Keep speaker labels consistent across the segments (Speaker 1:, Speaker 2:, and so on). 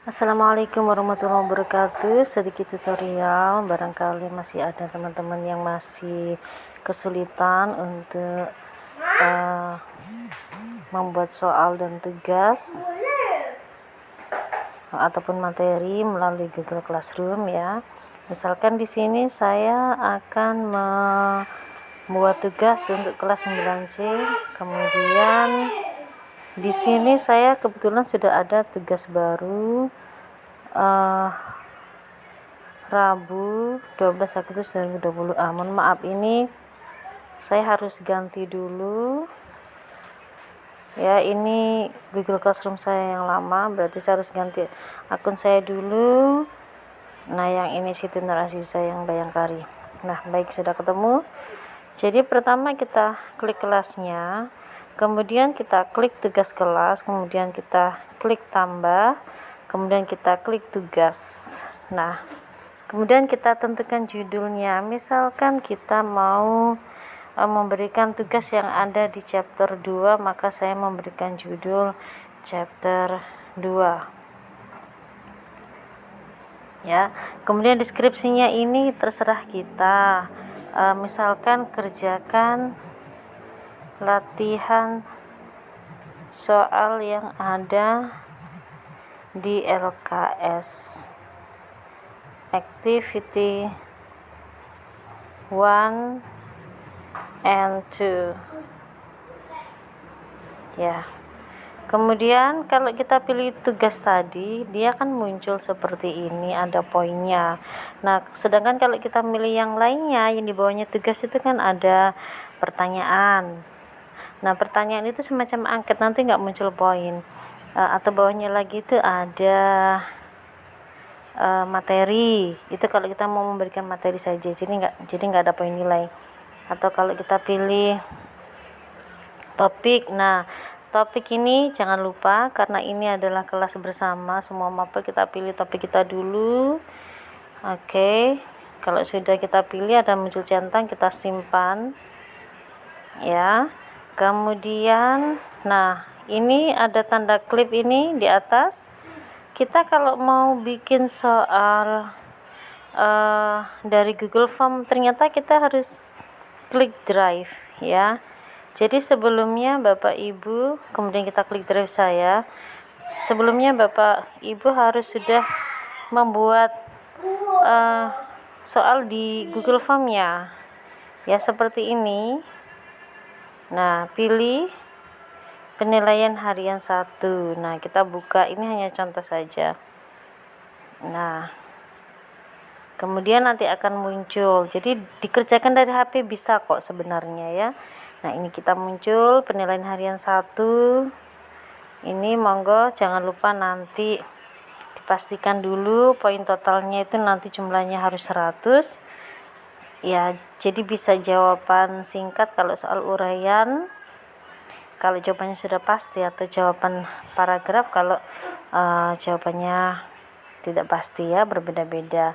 Speaker 1: Assalamualaikum warahmatullahi wabarakatuh. Sedikit tutorial, barangkali masih ada teman-teman yang masih kesulitan untuk membuat soal dan tugas ataupun materi melalui Google Classroom ya. Misalkan di sini saya akan membuat tugas untuk kelas 9C, kemudian di sini saya kebetulan sudah ada tugas baru Rabu 12 Agustus 2020. Mohon maaf, ini saya harus ganti dulu ya, ini Google Classroom saya yang lama, berarti saya harus ganti akun saya dulu. Nah, yang ini Siti Nurasi saya yang Bayangkari. Nah, baik, sudah ketemu. Jadi pertama kita klik kelasnya, kemudian kita klik tugas kelas, kemudian kita klik tambah, kemudian kita klik tugas. Nah, kemudian kita tentukan judulnya. Misalkan kita mau memberikan tugas yang ada di chapter 2, maka saya memberikan judul chapter 2 ya. Kemudian deskripsinya ini terserah kita, misalkan kerjakan latihan soal yang ada di LKS activity 1 and 2 ya. Kemudian kalau kita pilih tugas tadi, dia akan muncul seperti ini, ada poinnya. Nah, sedangkan kalau kita milih yang lainnya, yang di bawahnya tugas itu kan ada pertanyaan. Nah, pertanyaan itu semacam angket, nanti nggak muncul poin. Atau bawahnya lagi itu ada materi, itu kalau kita mau memberikan materi saja, jadi nggak ada poin nilai. Atau kalau kita pilih topik, nah topik ini jangan lupa karena ini adalah kelas bersama semua mapel, kita pilih topik kita dulu. Oke, kalau sudah kita pilih ada muncul centang, kita simpan ya. Kemudian nah ini ada tanda klip ini di atas. Kita kalau mau bikin soal dari Google Form, ternyata kita harus klik drive ya. Jadi sebelumnya Bapak Ibu, kemudian kita klik drive saya. Sebelumnya Bapak Ibu harus sudah membuat soal di Google Form-nya ya, seperti ini. Nah, pilih penilaian harian 1. Nah, kita buka, ini hanya contoh saja. Nah, kemudian nanti akan muncul, jadi dikerjakan dari HP bisa kok sebenarnya ya. Nah, ini kita muncul penilaian harian 1. Ini monggo jangan lupa nanti dipastikan dulu poin totalnya itu nanti jumlahnya harus 100 ya. Jadi bisa jawaban singkat kalau soal uraian, kalau jawabannya sudah pasti, atau jawaban paragraf kalau jawabannya tidak pasti ya, berbeda-beda.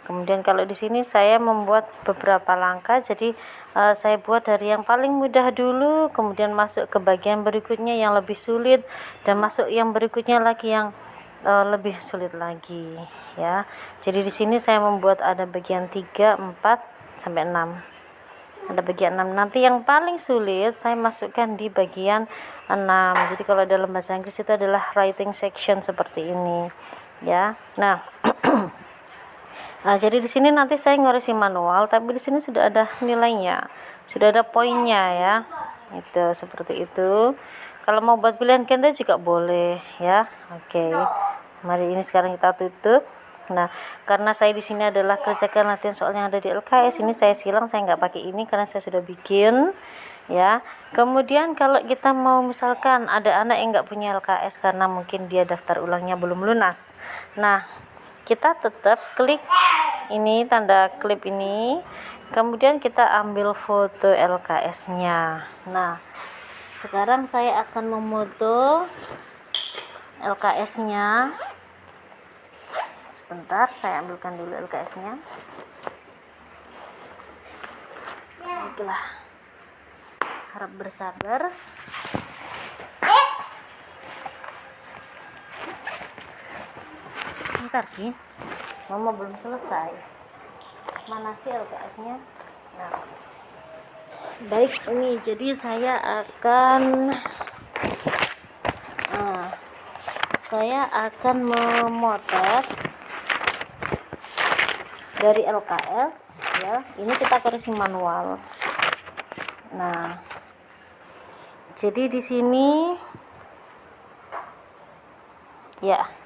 Speaker 1: Kemudian kalau di sini saya membuat beberapa langkah, jadi saya buat dari yang paling mudah dulu, kemudian masuk ke bagian berikutnya yang lebih sulit, dan masuk yang berikutnya lagi yang lebih sulit lagi ya. Jadi di sini saya membuat ada bagian 3, 4 sampai 6. Ada bagian 6. Nanti yang paling sulit saya masukkan di bagian 6. Jadi kalau dalam bahasa Inggris itu adalah writing section seperti ini ya. Nah, nah, jadi di sini nanti saya ngoresi manual, tapi di sini sudah ada nilainya, sudah ada poinnya ya. Itu seperti itu. Kalau mau buat pilihan ganda juga boleh ya. Oke. Mari ini sekarang kita tutup. Nah, karena saya di sini adalah kerjakan latihan soal yang ada di LKS, ini saya silang, saya nggak pakai ini karena saya sudah bikin ya. Kemudian kalau kita mau, misalkan ada anak yang nggak punya LKS karena mungkin dia daftar ulangnya belum lunas, nah kita tetap klik ini tanda klip ini, kemudian kita ambil foto LKS-nya. Nah, sekarang saya akan memoto LKS-nya. Sebentar, saya ambilkan dulu LKS-nya. Baiklah, harap bersabar. sebentar Ki, mama belum selesai. Mana sih LKS-nya? Nah, baik, ini jadi saya akan memotret dari LKS ya. Ini kita koreksi manual. Nah, jadi di sini ya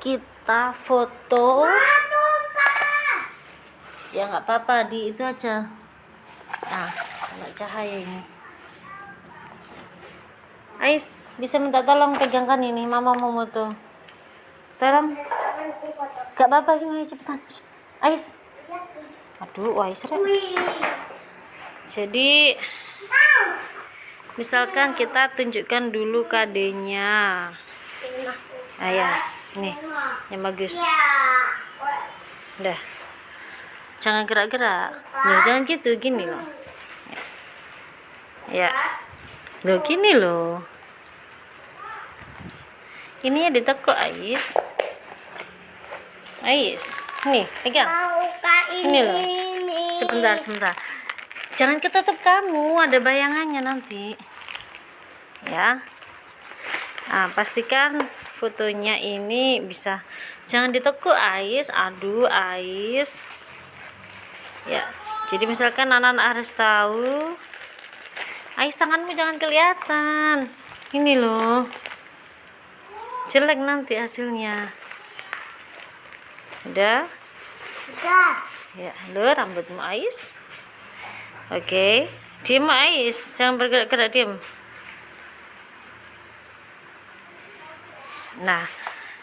Speaker 1: kita foto ya, nggak apa-apa, di itu aja. Nah, kena cahaya ini. Ais, bisa minta tolong pegangkan ini, mama mau foto. Tolong. Gak apa-apa sih, cepetan. Ais. Aduh, Ais rek. Jadi misalkan kita tunjukkan dulu KD-nya. Nah ya, nih yang bagus. Udah, jangan gerak-gerak. Nah, jangan gitu, gini loh. Ya, loh gini loh. Ini ya ditekuk, Ais. Ais, nih pegang. Ini loh. Sebentar. Jangan ketutup kamu, ada bayangannya nanti. Ya. Nah, pastikan fotonya ini bisa, jangan ditekuk Ais. Aduh Ais ya. Jadi misalkan anak-anak harus tahu, Ais tanganmu jangan kelihatan, ini loh, jelek nanti hasilnya. Sudah ya, lo rambutmu Ais. Oke, diam Ais, jangan bergerak-gerak, diam. Nah,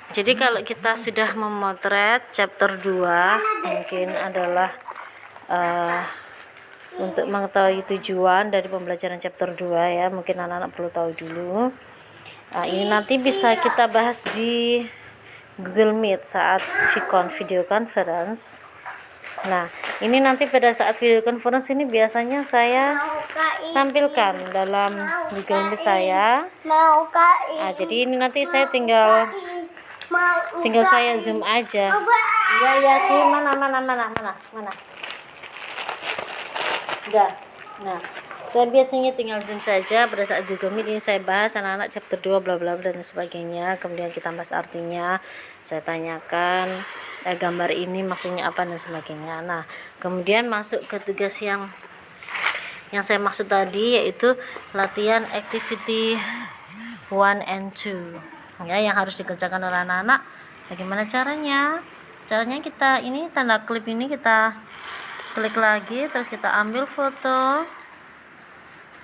Speaker 1: jadi kalau kita sudah memotret chapter 2, mungkin adalah untuk mengetahui tujuan dari pembelajaran chapter 2 ya, mungkin anak-anak perlu tahu dulu. Nah, ini nanti bisa kita bahas di Google Meet saat video conference. Nah, ini nanti pada saat video conference ini biasanya saya tampilkan dalam Google Meet saya. Nah, jadi ini nanti saya tinggal saya zoom aja. Ya, mana. Udah. Nah, saya biasanya tinggal zoom saja pada saat Google Meet ini saya bahas anak-anak chapter 2 bla bla bla dan sebagainya. Kemudian kita bahas artinya, saya tanyakan gambar ini maksudnya apa dan sebagainya. Nah, kemudian masuk ke tugas yang saya maksud tadi, yaitu latihan activity 1 and 2 ya, yang harus dikerjakan oleh anak-anak. Bagaimana caranya? Caranya kita ini tanda klip ini kita klik lagi, terus kita ambil foto,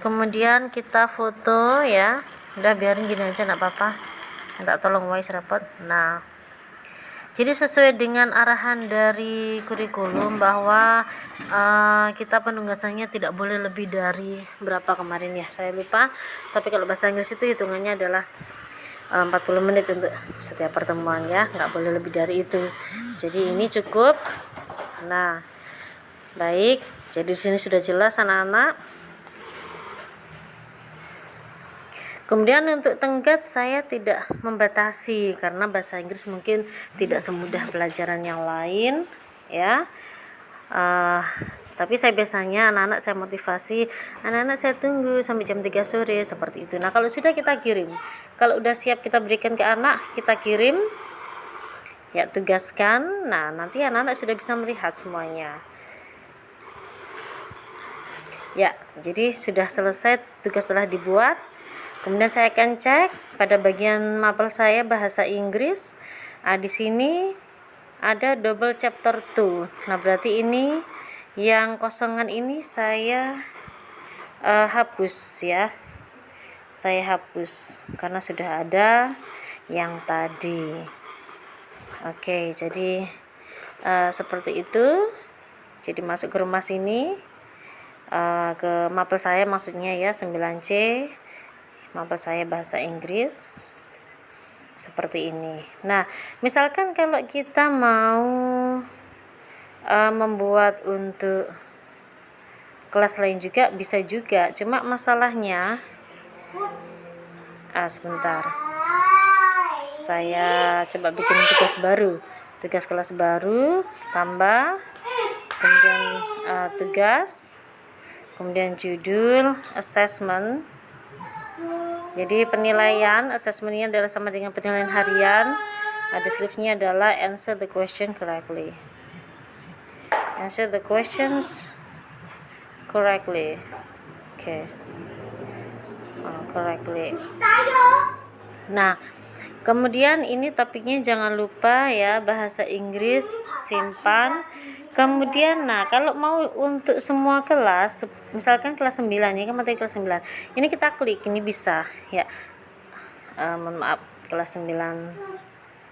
Speaker 1: kemudian kita foto ya. Udah, biarin gini aja, enggak apa-apa. Minta tolong Wais repot. Nah, jadi sesuai dengan arahan dari kurikulum bahwa kita penugasannya tidak boleh lebih dari berapa kemarin ya, saya lupa. Tapi kalau bahasa Inggris itu hitungannya adalah 40 menit untuk setiap pertemuan ya, nggak boleh lebih dari itu. Jadi ini cukup. Nah, baik. Jadi di sini sudah jelas anak-anak. Kemudian untuk tenggat saya tidak membatasi karena bahasa Inggris mungkin tidak semudah pelajaran yang lain ya. Tapi saya biasanya anak-anak saya motivasi, anak-anak saya tunggu sampai jam 3 sore seperti itu. Nah, kalau sudah kita kirim, kalau udah siap kita berikan ke anak, kita kirim ya, tugaskan. Nah, nanti anak-anak sudah bisa melihat semuanya ya. Jadi sudah selesai, tugas telah dibuat. Kemudian saya akan cek pada bagian mapel saya bahasa Inggris. Di sini ada double chapter 2. Nah, berarti ini yang kosongan ini saya hapus ya. Saya hapus karena sudah ada yang tadi. Oke, jadi seperti itu. Jadi masuk ke rumah sini, ke mapel saya maksudnya ya, 9C. Mapel saya bahasa Inggris seperti ini. Nah, misalkan kalau kita mau membuat untuk kelas lain juga bisa juga, cuma masalahnya sebentar. saya coba bikin tugas kelas baru, tambah, kemudian tugas, kemudian judul, assessment. Jadi penilaian, assessmentnya adalah sama dengan penilaian harian. Deskripsinya adalah answer the question correctly. Answer the questions correctly. Okay. Correctly. Nah, kemudian ini topiknya jangan lupa ya, bahasa Inggris simpan. Kemudian kalau mau untuk semua kelas, misalkan kelas 9, ini kan materi kelas 9. Ini kita klik, ini bisa ya. Mohon maaf, kelas 9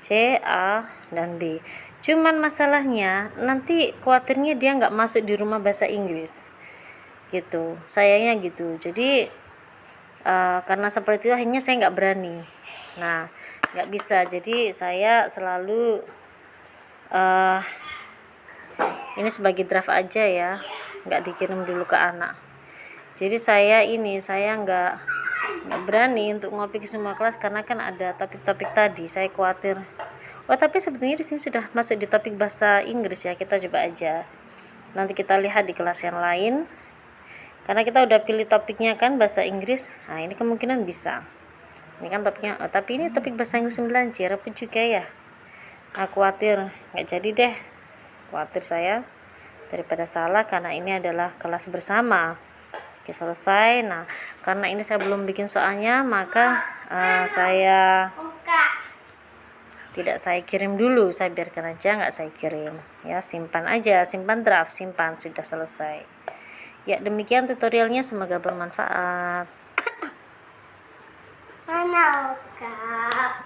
Speaker 1: C, A, dan B. Cuman masalahnya nanti khawatirnya dia nggak masuk di rumah bahasa Inggris. Gitu. Sayangnya gitu. Jadi karena seperti itu akhirnya saya nggak berani. Nah, nggak bisa. Jadi saya selalu ini sebagai draft aja ya, nggak dikirim dulu ke anak. Jadi saya nggak berani untuk ngopi ke semua kelas karena kan ada topik-topik tadi. Saya khawatir. Tapi sebetulnya di sini sudah masuk di topik bahasa Inggris ya. Kita coba aja. Nanti kita lihat di kelas yang lain. Karena kita udah pilih topiknya kan bahasa Inggris. Nah, ini kemungkinan bisa. Ini kan topiknya. Tapi ini topik bahasa Inggris 9C, repot juga ya. Khawatir nggak jadi deh. Khawatir saya daripada salah karena ini adalah kelas bersama. Oke, selesai. Nah, karena ini saya belum bikin soalnya, maka saya tidak saya kirim dulu. Saya biarkan aja, nggak saya kirim ya, simpan aja, simpan draft, simpan, sudah selesai ya. Demikian tutorialnya, semoga bermanfaat.